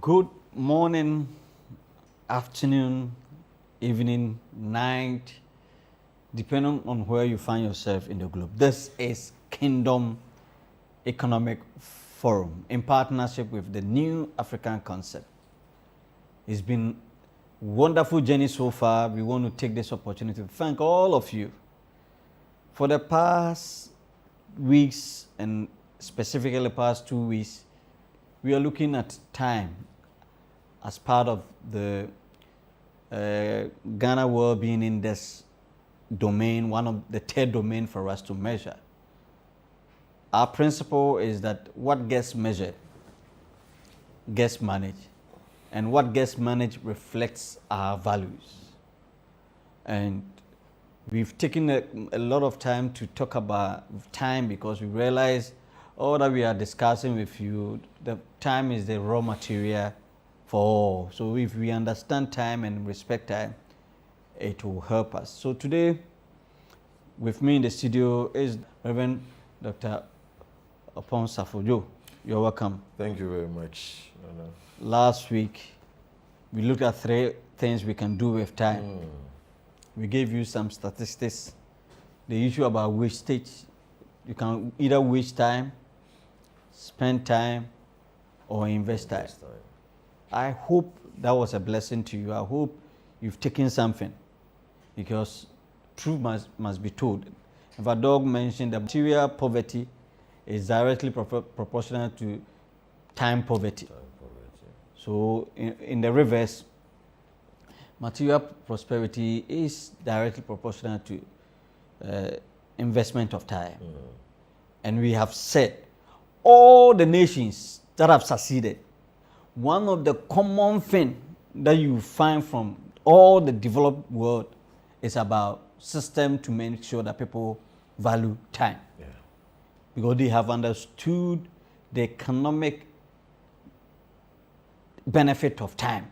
Good morning, afternoon, evening, night, depending on where you find yourself in the globe. This is Kingdom Economic Forum in partnership with the New African Concept. It's been a wonderful journey so far. We want to take this opportunity to thank all of you for the past weeks, and specifically the past 2 weeks. We are looking at time as part of the Ghana Wellbeing Index domain, one of the third domain for us to measure. Our principle is that what gets measured gets managed, and what gets managed reflects our values. And we've taken a lot of time to talk about time because we realize all that we are discussing with you, the time is the raw material for all. So if we understand time and respect time, it will help us. So today, with me in the studio is Reverend Dr. Opon Safojo. You're welcome. Thank you very much. Last week, we looked at 3 things we can do with time. We gave you some statistics. The issue about wastage, you can either waste time, spend time, or invest time. I hope that was a blessing to you. I hope you've taken something, because truth must be told. If a dog mentioned that material poverty is directly proportional to time poverty. So in the reverse, material prosperity is directly proportional to investment of time. And we have said all the nations that have succeeded, one of the common things that you find from all the developed world is about system to make sure that people value time. Yeah. Because they have understood the economic benefit of time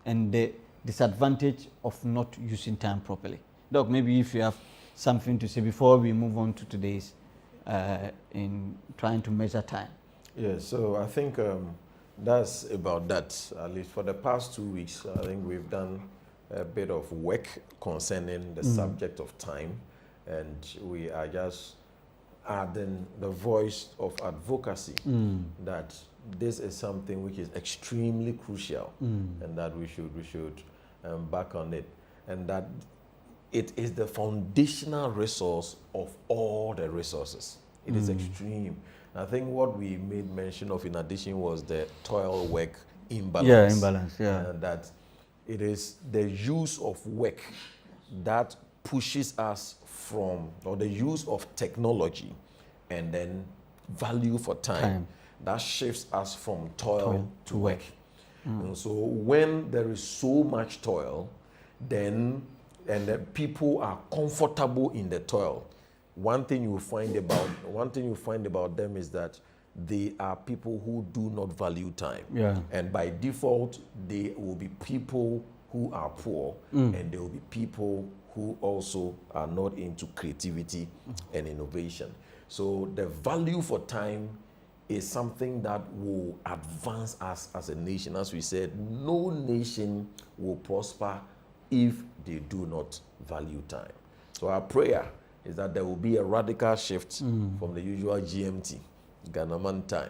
and the disadvantage of not using time properly. Doc, maybe if you have something to say before we move on to today's in trying to measure time. Yeah, so I think that's about that. At least for the past 2 weeks, I think we've done a bit of work concerning the subject of time, and we are just adding the voice of advocacy that this is something which is extremely crucial, and that we should back on it, and that it is the foundational resource of all the resources. It is extreme. I think what we made mention of in addition was the toil work imbalance. Yeah, imbalance, yeah. That it is the use of work that pushes us from, or the use of technology and then value for time. That shifts us from toil to work. And so when there is so much toil, then the people are comfortable in the toil, one thing you find about them is that they are people who do not value time. Yeah. And by default, they will be people who are poor, and they will be people who also are not into creativity and innovation. So the value for time is something that will advance us as a nation. As we said, no nation will prosper if they do not value time. So our prayer is that there will be a radical shift from the usual GMT, Ghanaman time,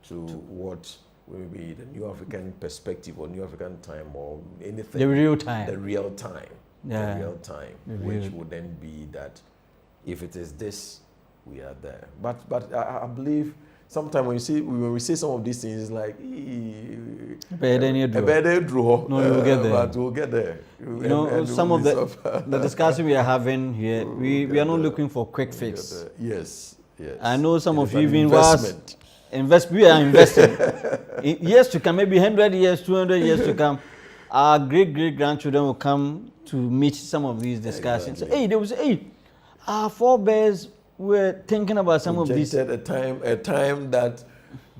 to what will be the New African perspective or New African time or anything. The real time. The real time. Yeah. The real time, which would then be that if it is this, we are there. But I believe sometimes when we say some of these things, it's like a better draw. No, you'll get there. But we'll get there. You know, some of the discussion we are having here, we are not looking for quick fix. Yes. I know some of you even we are investing. In years to come, maybe 100 years, 200 years to come, our great-great-grandchildren will come to meet some of these discussions. Exactly. Hey, they will say, hey, our forebears were thinking about some of these. A time that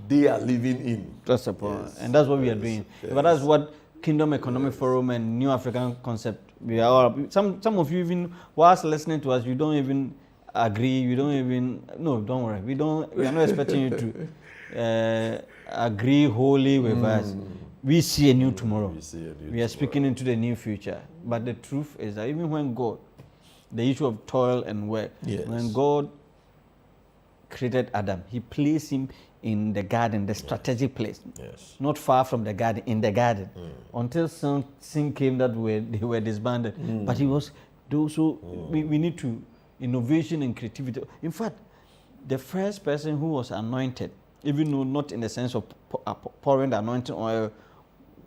they are living in. That's the point. Yes. And that's what we are doing. Yes. But that's what Kingdom Economic Forum and New African Concept, we are. Some of you, even whilst listening to us, you don't even agree. We don't even, no, don't worry. We are not expecting you to agree wholly with us. We see a new tomorrow. We are speaking into the new future. But the truth is that even when God, the issue of toil and work, when God created Adam, he placed him in the garden, the strategic place, not far from the garden, in the garden, until sin came that they were disbanded. But he was, so we need to, innovation and creativity. In fact, the first person who was anointed, even though not in the sense of pouring the anointing oil,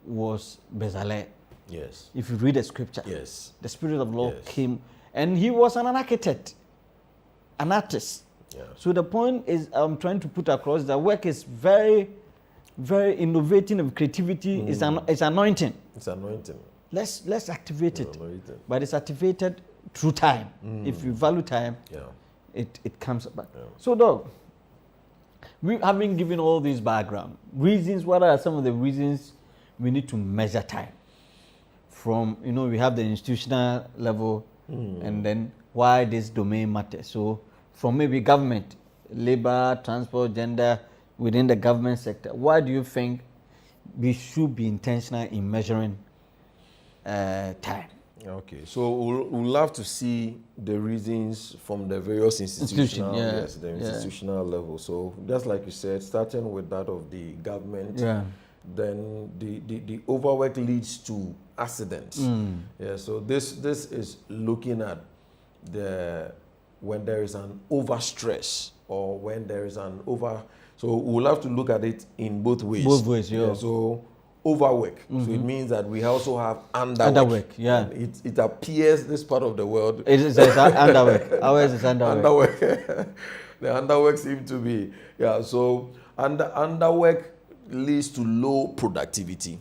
was Bezalel. Yes. If you read the scripture, the Spirit of the Lord came, and he was an architect, an artist. Yeah. So the point is, I'm trying to put across that work is very, very innovative, and creativity is anointing. It's anointing. Let's activate it. But it's activated through time. If you value time, it comes back. Yeah. So, Doug, we have been given all these background reasons. What are some of the reasons we need to measure time? From, we have the institutional level, and then why this domain matters. So, from maybe government, labor, transport, gender, within the government sector, why do you think we should be intentional in measuring time? Okay, so we'll love to see the reasons from the various institutional, institutional level. So just like you said, starting with that of the government, then the overwork leads to accidents. Yeah, so this is looking at when there is an overstress or when there is an so we'll have to look at it in both ways. Both ways, yeah. So overwork. So it means that we also have underwork. It appears this part of the world. It is underwork. Ours is underwork. The underwork seems to be, so underwork leads to low productivity.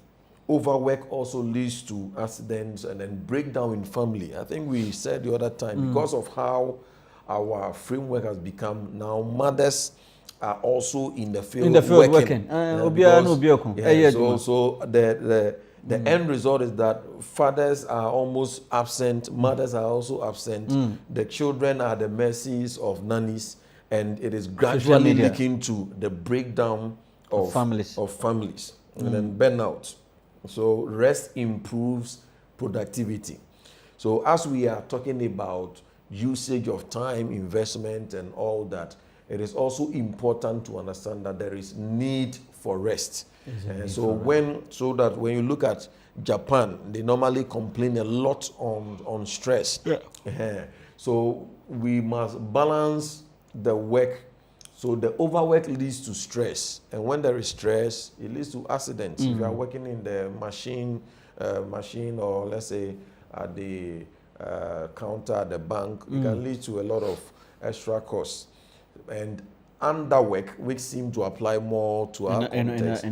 Overwork also leads to accidents and then breakdown in family. I think we said the other time, because of how our framework has become now, mothers are also in the field working. So the end result is that fathers are almost absent, mothers are also absent. The children are the mercies of nannies, and it is gradually leading to the breakdown of families. And then burnout. So rest improves productivity. So as we are talking about usage of time, investment, and all that, it is also important to understand that there is need for rest. So when you look at Japan, they normally complain a lot on stress. So we must balance the work. So the overwork leads to stress, and when there is stress, it leads to accidents. If you are working in the machine, or let's say at the counter at the bank, it can lead to a lot of extra costs. And underwork, which seem to apply more to our context,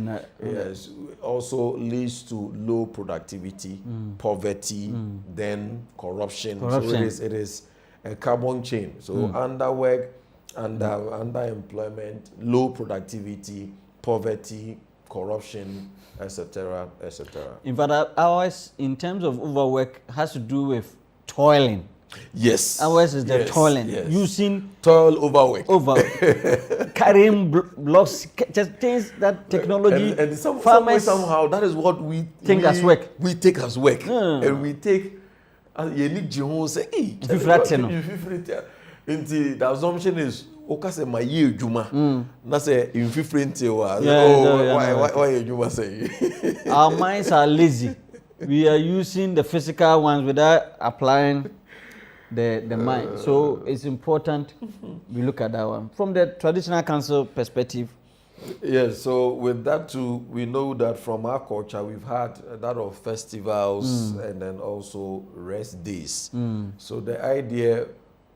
also leads to low productivity, poverty, then corruption. So it is a carbon chain. So underwork, underemployment, low productivity, poverty, corruption, etc., etc. In fact, ours, in terms of overwork, has to do with toiling. Yes. Ours is the toiling. Using toil overwork. Carrying blocks, just things that technology. And somehow that is what we think as work. We take as work. And we take. You need to say, hey, the assumption is, okay, my year juma. That's a infrequent. Why juma say? Our minds are lazy. We are using the physical ones without applying the mind. So it's important we look at that one from the traditional council perspective. Yes. So with that too, we know that from our culture we've had that of festivals and then also rest days. So the idea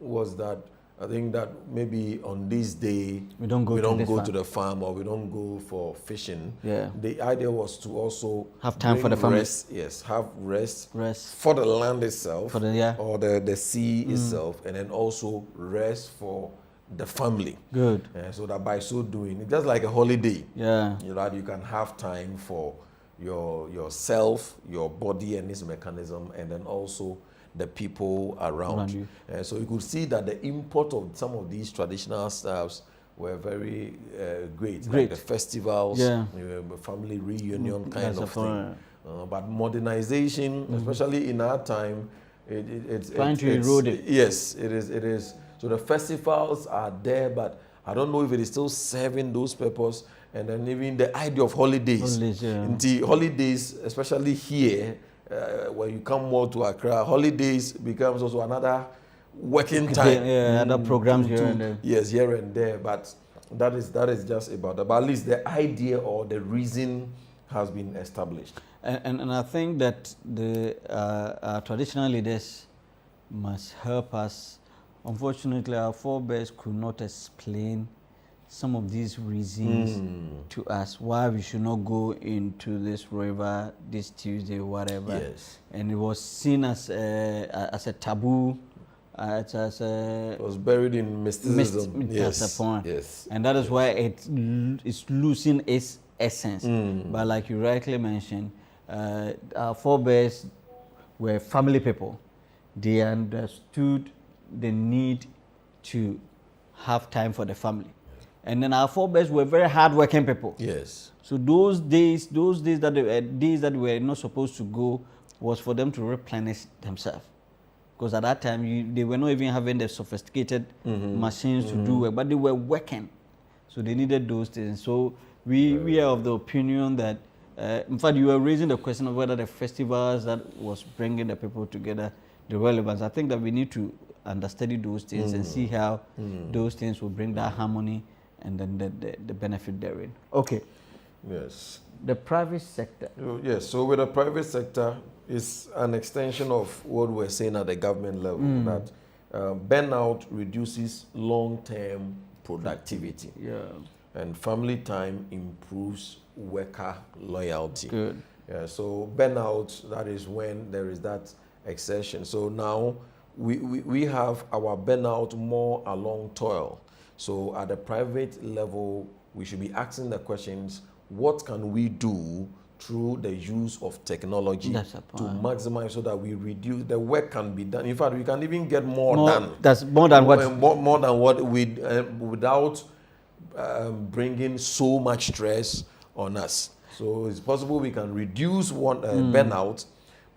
was that I think that maybe on this day we don't go to the farm or we don't go for fishing. The idea was to also have time for the family. Have rest for the land itself, or the sea itself, and then also rest for the family. Good. So that by so doing, it's just like a holiday. You can have time for yourself, your body and its mechanism, and then also the people around you. So you could see that the import of some of these traditional styles were very great. Like the festivals, family reunion kind of thing. But modernization, especially in our time, it's trying to erode it. Yes, it is. So the festivals are there, but I don't know if it is still serving those purpose. And then even the idea of holidays. Holidays, especially here, when you come more to Accra, holidays becomes also another working time. Other programs here and there. Yes, here and there. But that is just about that. But at least the idea or the reason has been established. And I think that the our traditional leaders must help us. Unfortunately, our forebears could not explain some of these reasons to us why we should not go into this river this Tuesday, whatever. Yes. And it was seen as a taboo. It was buried in mysticism. Yes. And that is why it's losing its essence. But like you rightly mentioned, our forebears were family people. They understood the need to have time for the family. And then our forebears were very hard-working people. Yes. So those days that they were not supposed to go was for them to replenish themselves. Because at that time, they were not even having the sophisticated machines to do work, but they were working. So they needed those things. So we are of the opinion that, in fact, you were raising the question of whether the festivals that was bringing the people together, the relevance. I think that we need to understudy those things and see how those things will bring that harmony and then the benefit therein. Okay. Yes. The private sector. Yes. So with the private sector, it's an extension of what we're saying at the government level, that burnout reduces long-term productivity. Yeah. And family time improves worker loyalty. Good. Yeah, so burnout, that is when there is that exertion. So now we have our burnout more along toil. So at the private level, we should be asking the questions, what can we do through the use of technology to maximize so that we reduce, the work can be done. In fact, we can even get more done. That's more than what we, without bringing so much stress on us. So it's possible we can reduce burnout,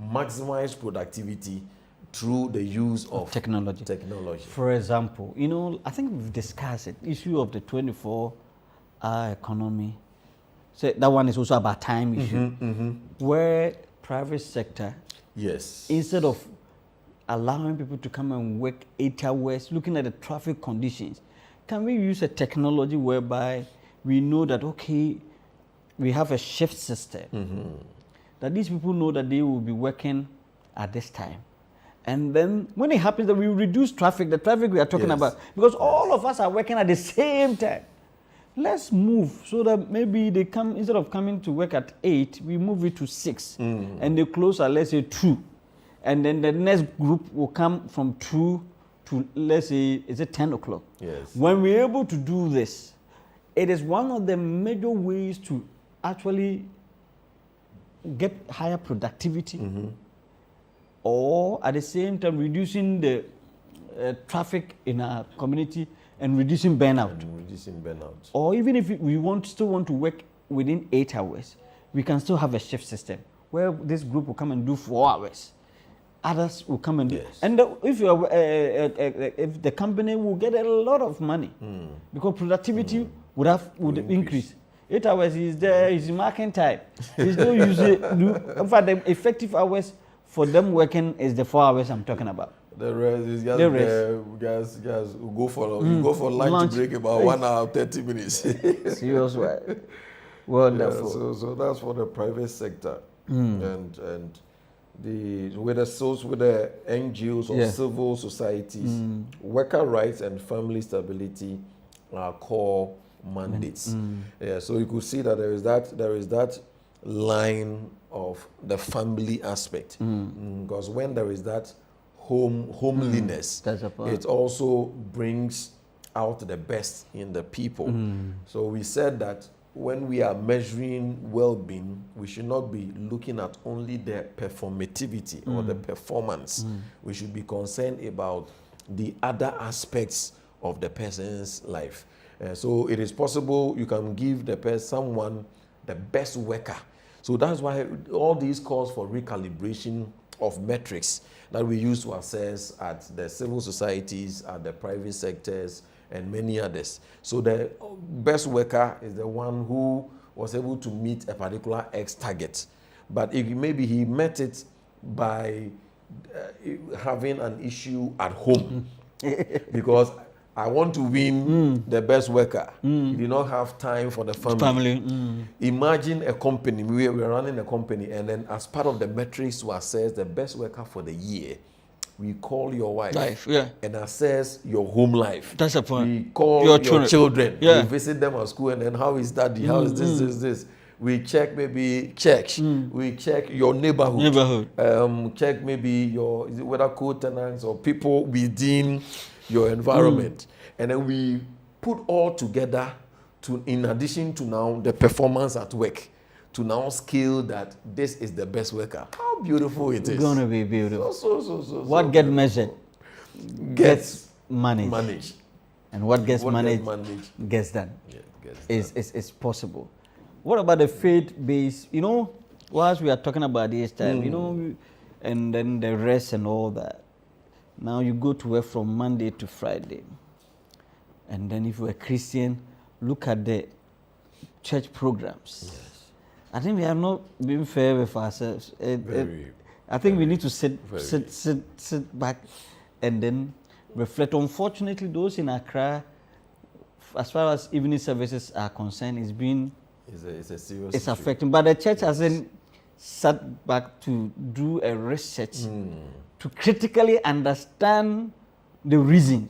maximize productivity through the use of technology. For example, I think we've discussed it, issue of the 24-hour economy. So that one is also about time issue, where private sector, instead of allowing people to come and work 8 hours, looking at the traffic conditions, can we use a technology whereby we know that, okay, we have a shift system, that these people know that they will be working at this time. And then when it happens that we reduce traffic, the traffic we are talking about, because all of us are working at the same time. Let's move so that maybe they come, instead of coming to work at 8, we move it to 6. And they close at, let's say, 2. And then the next group will come from 2 to, let's say, is it 10 o'clock? Yes. When we're able to do this, it is one of the major ways to actually get higher productivity, or at the same time reducing the traffic in our community and reducing burnout. Or even if we still want to work within 8 hours, we can still have a shift system where this group will come and do 4 hours. Others will come and do. And if the company will get a lot of money because productivity would increase. 8 hours is there, is marking time. It's no use. In fact, the effective hours for them working is the 4 hours I'm talking about. The rest is just guys go for lunch break about 1 hour 30 minutes. Serious way. Wonderful. So that's for the private sector, and with the NGOs or civil societies, worker rights and family stability are core mandates. So you could see that there is that line of the family aspect, because when there is that homeliness, it also brings out the best in the people. So we said that when we are measuring well-being, we should not be looking at only the performativity or the performance. We should be concerned about the other aspects of the person's life. So it is possible you can give someone the best worker. So that's why all these calls for recalibration of metrics that we use to assess at the civil societies, at the private sectors, and many others. So the best worker is the one who was able to meet a particular X target. But if maybe he met it by having an issue at home, because I want to win the best worker. You did not have time for the family. Imagine a company, we are running a company, and then as part of the metrics to assess the best worker for the year, we call your wife and assess your home life. That's a point. We call your children. We visit them at school, and then how is daddy? How is this? We check maybe church. We check your neighborhood. Check maybe your whether co-tenants or people within your environment. And then we put all together to, in addition to now the performance at work, to now scale that this is the best worker. How beautiful it is. It's going to be beautiful. What gets measured gets managed. And what gets managed gets done. It's possible. What about the faith-based, whilst we are talking about this time, and then the rest and all that. Now you go to work from Monday to Friday. And then if you're a Christian, look at the church programs. Yes. I think we have not been fair with ourselves. I think we need to sit back and then reflect. Unfortunately, those in Accra, as far as evening services are concerned, it's a serious it's affecting. But the church hasn't sat back to do a research to critically understand the reason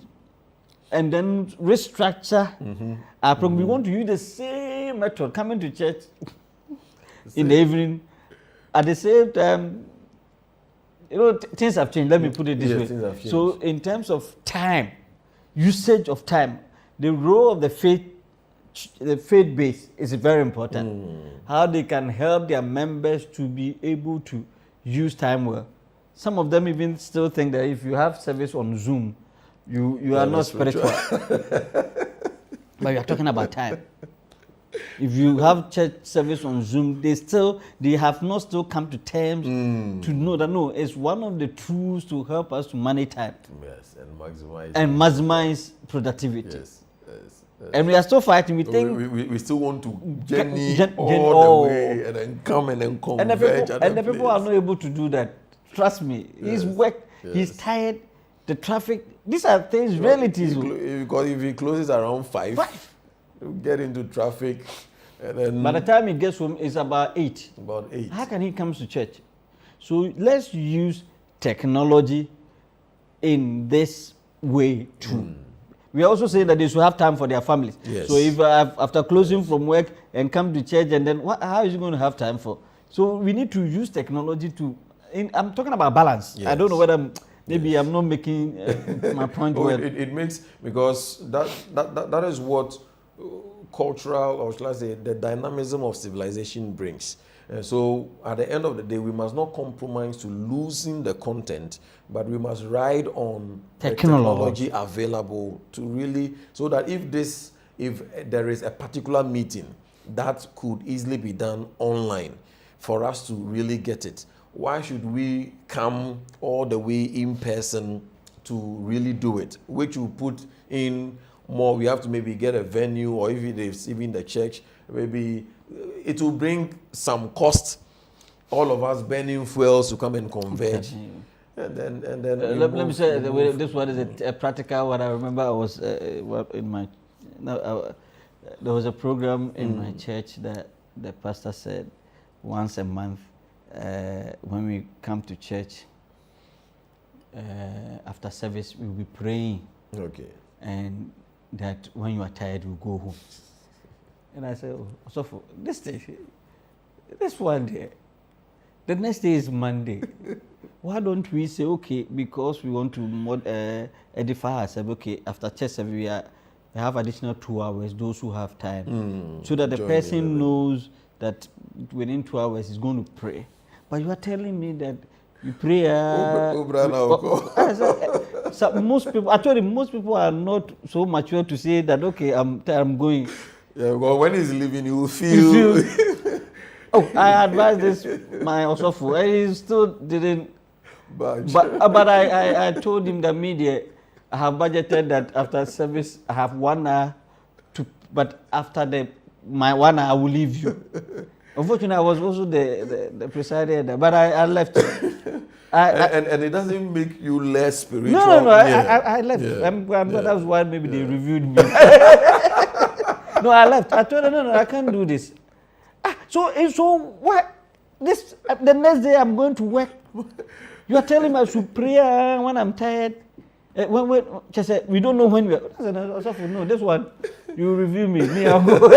and then restructure our program. We want to use the same method, coming to church in the evening. At the same time, things have changed. Let me put it this way. So in terms of time, usage of time, the role of the faith base is very important. How they can help their members to be able to use time well. Some of them even still think that if you have service on Zoom, you are not spiritual. But you are talking about time. If you have church service on Zoom, they have not still come to terms to know that it's one of the tools to help us to manage time. Yes, and maximize productivity. Yes. And we are still fighting. We think we still want to journey all the way and then come and then converge. And the people are not able to do that. Trust me. He's worked. He's tired. The traffic. These are things, realities. Because if he closes around 5, he'll get into traffic. And then by the time he gets home, it's about 8. How can he come to church? So let's use technology in this way too. We also say that they should have time for their families. Yes. So if after closing from work and come to church, and then how is he going to have time for? So we need to use technology to. I'm talking about balance. Yes. I don't know whether maybe I'm not making my point well. It makes, because that is what cultural, or shall I say, the dynamism of civilization brings. So at the end of the day, we must not compromise to losing the content, but we must ride on the technology available to really, so that if there is a particular meeting that could easily be done online for us to really get it, why should we come all the way in person to really do it? Which will put in more, we have to maybe get a venue, or if it is even the church, maybe it will bring some cost. All of us burning fuels to come and converge. And then let me say, this one is a practical one. I remember I was in my, there was a program in my church that the pastor said once a month, when we come to church, after service, we'll be praying. Okay. And that when you are tired, you go home. And I said, so for this one day, the next day is Monday. Why don't we say, okay, because we want to edify ourselves, okay, after church service, they have additional 2 hours, those who have time, so that the Join person in. knows that within 2 hours he's going to pray. But you are telling me that you pray. So most people, actually, most people are not so mature to say that. Okay, I'm going. Yeah, well, when he's leaving, you will feel. Oh, I advised this my Osofo, and he still didn't. But I told him that media, I have budgeted that after service I have 1 hour to, but after my 1 hour I will leave you. Unfortunately, I was also the presider, but I left. and it doesn't make you less spiritual. No. I left. Yeah. That's why maybe they reviewed me. No, I left. I told them, no, I can't do this. So what? This the next day I'm going to work. You are telling me I should pray when I'm tired. When she said we don't know when we are. I said, no, this one you review me. I'll go.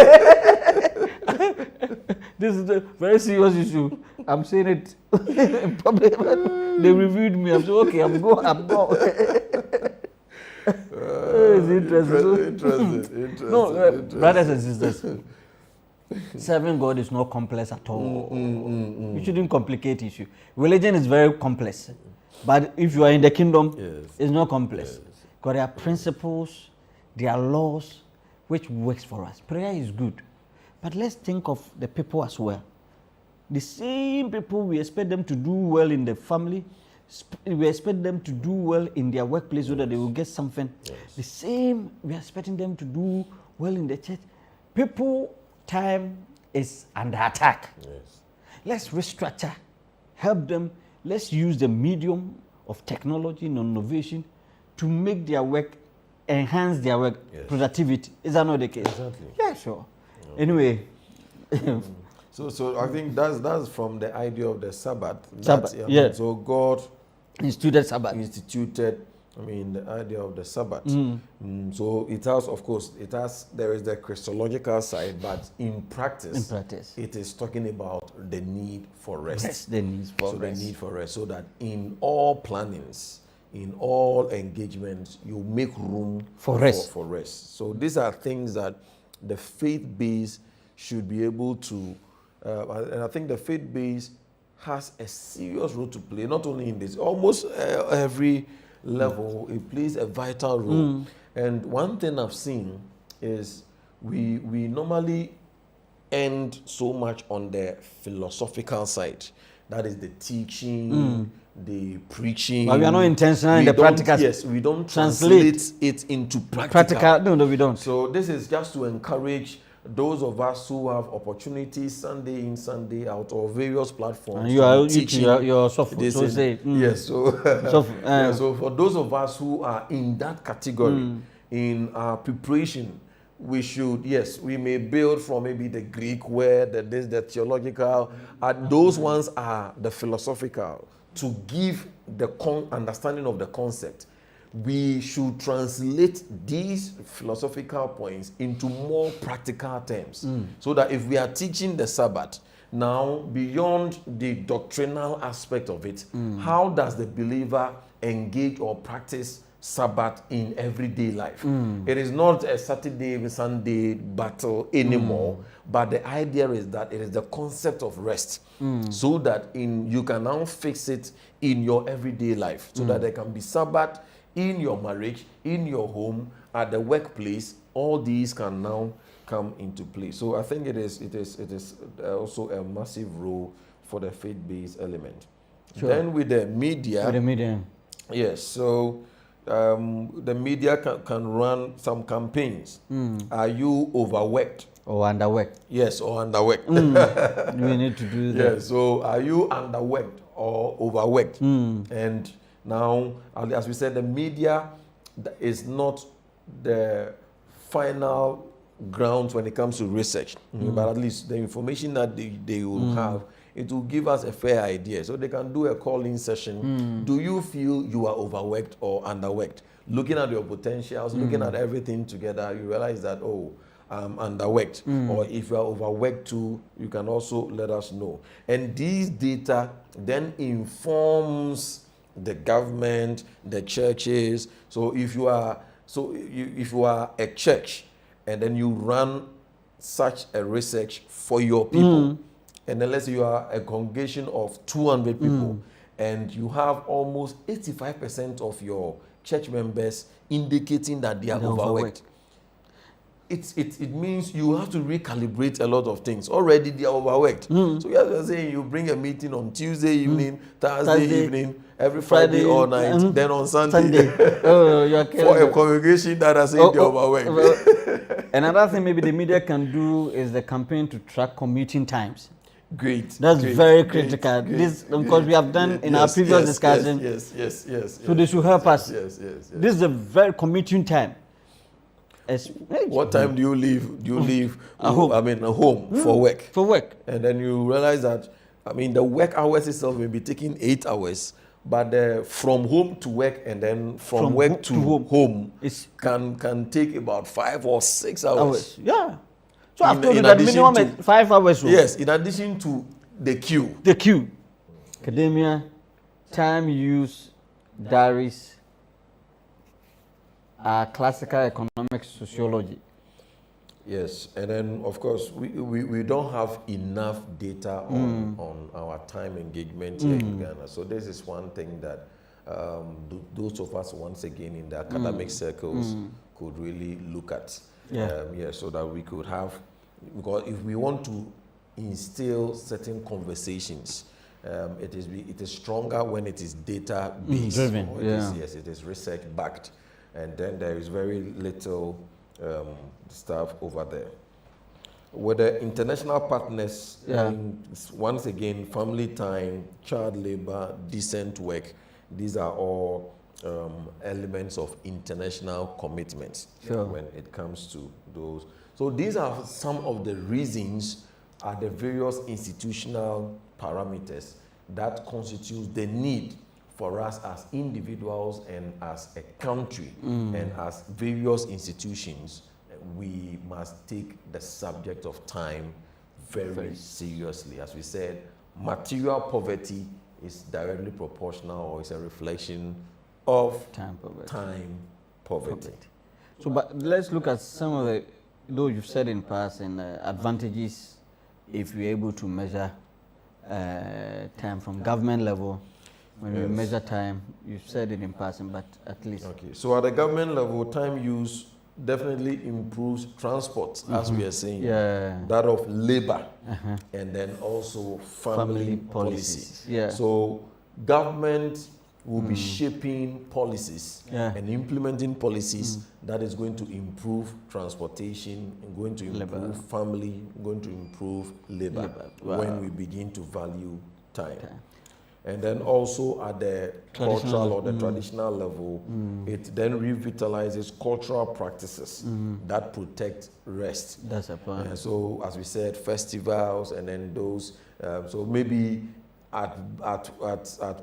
This is a very serious issue. I'm saying it in public. They reviewed me. I'm saying, okay, I'm going. It's interesting. No, brothers and sisters, serving God is not complex at all. You shouldn't complicate issue. Religion is very complex, but if you are in the kingdom, it's not complex. Because there are principles, there are laws, which works for us. Prayer is good, but let's think of the people as well. The same people, we expect them to do well in the family. We expect them to do well in their workplace so that they will get something. The same, we are expecting them to do well in the church. People, time is under attack. Let's restructure, help them. Let's use the medium of technology and innovation to make their work, enhance their work productivity. Is that not the case? Exactly. Yeah, sure. Anyway. So I think that's from the idea of the Sabbath. So God instituted Sabbath. The idea of the Sabbath. So it has, of course, there is the Christological side, but in practice, it is talking about the need for rest. The need for rest. So that in all plannings, in all engagements, you make room for rest. So these are things that the faith base should be able to. And I think the faith base has a serious role to play, not only in this, almost every level, it plays a vital role. And one thing I've seen is we normally end so much on the philosophical side. That is the teaching, the preaching. But we are not intentional in the practical. Yes, we don't translate it into practical. No, we don't. So this is just to encourage those of us who have opportunities Sunday in, Sunday out, or various platforms. And you are teaching your software. Yes. So for those of us who are in that category, in our preparation, we should, we may build from maybe the Greek word, the theological. Those ones are the philosophical, to give the understanding of the concept. We should translate these philosophical points into more practical terms, so that if we are teaching the Sabbath, now beyond the doctrinal aspect of it, how does the believer engage or practice Sabbath in everyday life? It is not a Saturday, Sunday battle anymore, but the idea is that it is the concept of rest, so that you can now fix it in your everyday life, so that there can be Sabbath in your marriage, in your home, at the workplace. All these can now come into play. So I think it is also a massive role for the faith-based element. Sure. Then with the media. Yes. So the media can run some campaigns. Are you overworked? Or underworked? Yes, or underworked. We need to do that. Yes. So are you underworked or overworked? And now, as we said, the media is not the final ground when it comes to research, but at least the information that they will have, it will give us a fair idea. So they can do a call-in session. Do you feel you are overworked or underworked? Looking at your potentials, looking at everything together, you realize that, I'm underworked. Or if you are overworked too, you can also let us know. And these data then informs the government, the churches. So if you are So if you are a church and then you run such a research for your people, and then let's say you are a congregation of 200 people, and you have almost 85% of your church members indicating that they are overworked. It means you have to recalibrate a lot of things. Already they are overworked. So you are saying you bring a meeting on Tuesday evening, Thursday evening, every Friday all night, then on Sunday. Oh, you are for a congregation that are saying they're overworked. Another thing maybe the media can do is the campaign to track commuting times. Great. That's very critical. This, because we have done in our previous discussion. Yes. So they should help us. Yes. This is a very commuting time. What time do you leave? Do you leave home? Home for work. For work. And then you realize that, the work hours itself may be taking 8 hours, but from home to work and then from work to home can take about 5 or 6 hours. Yeah. So I've told you that minimum is 5 hours. Yes, in addition to the queue. The queue. Academia, time use, diaries, classical economic sociology. Yes, and then of course we don't have enough data on our time engagement here in Ghana. So this is one thing that those of us once again in the academic circles could really look at. So that we could have, because if we want to instill certain conversations, it is stronger when it is data based. Driven. It is research backed. And then there is very little stuff over there. With the international partners, once again, family time, child labor, decent work, these are all elements of international commitments when it comes to those. So these are some of the reasons are the various institutional parameters that constitute the need for us as individuals and as a country and as various institutions. We must take the subject of time very seriously. As we said, material poverty is directly proportional, or is a reflection of time poverty. So, but let's look at some of the, though you've said in passing, advantages if we're able to measure time from government level. When we measure time, you've said it in passing, but at least. Okay, so at the government level, time use definitely improves transport, as we are saying, that of labor, and then also family policies. So government will be shaping policies and implementing policies that is going to improve transportation, going to improve family, going to improve labor when we begin to value time. And then also at the cultural or the traditional level, it then revitalizes cultural practices that protect rest. That's a point. So as we said, festivals and then those. So maybe at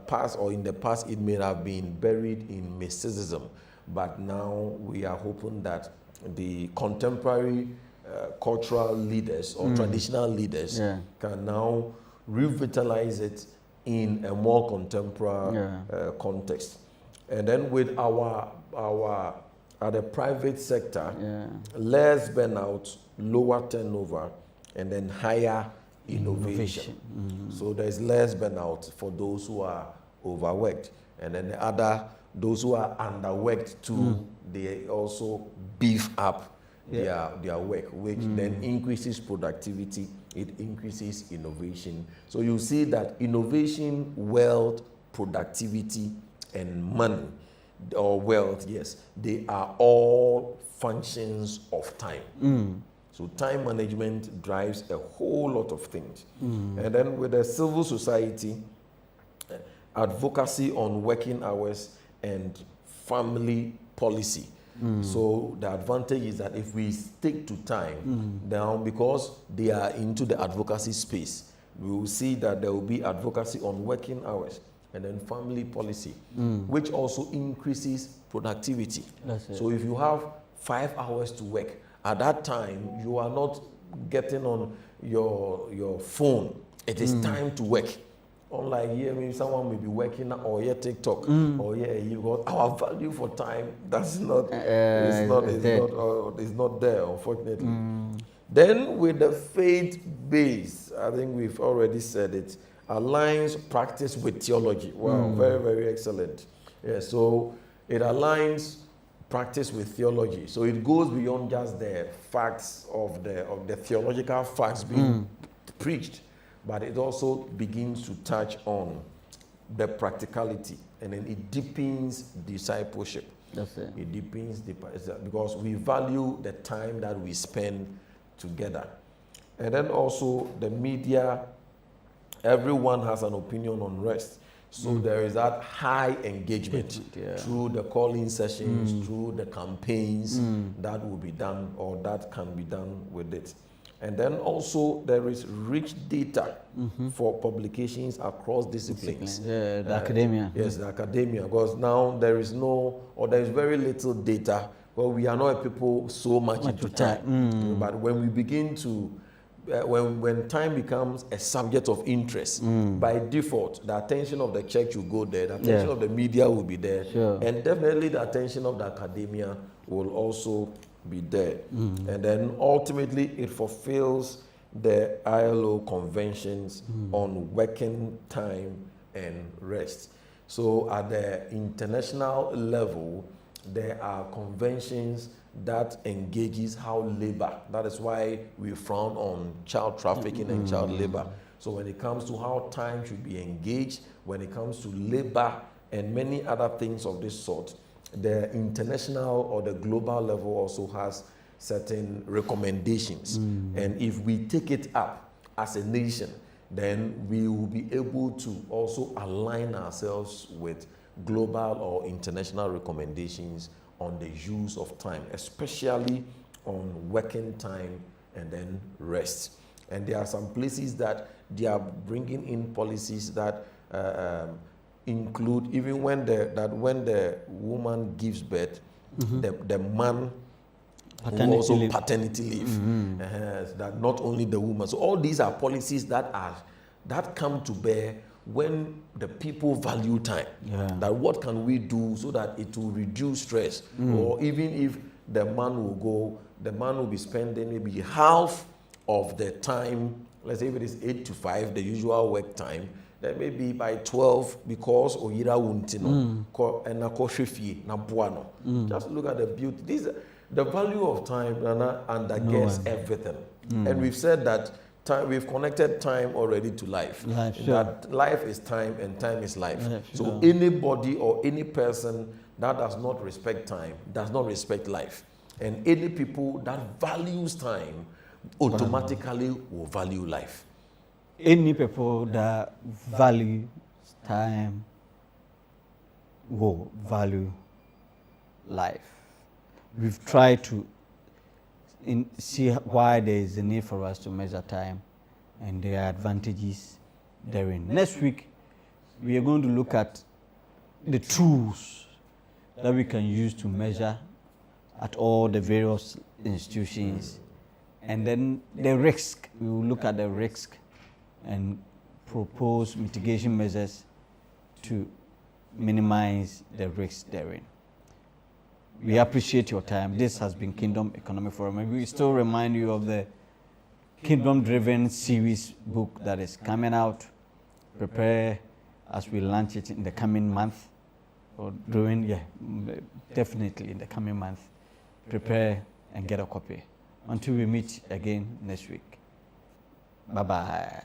past or in the past, it may have been buried in mysticism, but now we are hoping that the contemporary cultural leaders or traditional leaders can now revitalize it in a more contemporary context. And then with our at the private sector, less burnout, lower turnover, and then higher innovation. So there's less burnout for those who are overworked. And then those who are underworked too, they also beef up their work, which then increases productivity, it increases innovation. So you see that innovation, wealth, productivity, and money, or wealth, they are all functions of time. So time management drives a whole lot of things. And then with the civil society, advocacy on working hours and family policy. So the advantage is that if we stick to time down, because they are into the advocacy space, we will see that there will be advocacy on working hours and then family policy, which also increases productivity. So if you have 5 hours to work, at that time you are not getting on your phone. It is time to work. Unlike here, maybe someone may be working or yeah TikTok or yeah you got our value for time. That's not it's not there, unfortunately. Then with the faith base, I think we've already said it, aligns practice with theology. Wow, very, very excellent. Yeah, so it aligns practice with theology. So it goes beyond just the facts of the theological facts being preached, but it also begins to touch on the practicality, and then it deepens discipleship. That's it. It deepens because we value the time that we spend together. And then also the media, everyone has an opinion on rest. So there is that high engagement through the calling sessions, through the campaigns that will be done or that can be done with it. And then also there is rich data for publications across disciplines. The academia. Yes, the academia, because now there is very little data. Well, we are not people so much into time. But when we begin to, when time becomes a subject of interest, by default, the attention of the church will go there, the attention of the media will be there, and definitely the attention of the academia will also be there. And then ultimately it fulfills the ILO conventions on working time and rest. So at the international level, there are conventions that engages how labor. That is why we frown on child trafficking and child labor. So when it comes to how time should be engaged, when it comes to labor and many other things of this sort, the international or the global level also has certain recommendations. And if we take it up as a nation, then we will be able to also align ourselves with global or international recommendations on the use of time, especially on working time and then rest. And there are some places that they are bringing in policies that include even when the woman gives birth, the man paternity leave. That not only the woman. So all these are policies that come to bear when the people value time. That what can we do so that it will reduce stress, or even if the man will be spending maybe half of the time. Let's say if it is 8 to 5, the usual work time, then maybe by 12, because oyira wuntino and na just look at the beauty. The value of time undergets everything. And we've said that we've connected time already to life. That life is time and time is life. So anybody or any person that does not respect time does not respect life. And any people that values time automatically will value life. Any people that value time will value life. We've tried to see why there is a need for us to measure time and their advantages therein. Next week, we are going to look at the tools that we can use to measure at all the various institutions. And then the risk, we will look at the risk and propose mitigation measures to minimize the risk therein. We appreciate your time. This has been Kingdom Economic Forum. And we still remind you of the Kingdom Driven series book that is coming out. Prepare as we launch it in the coming month. Or definitely in the coming month. Prepare and get a copy. Until we meet again next week. Bye-bye.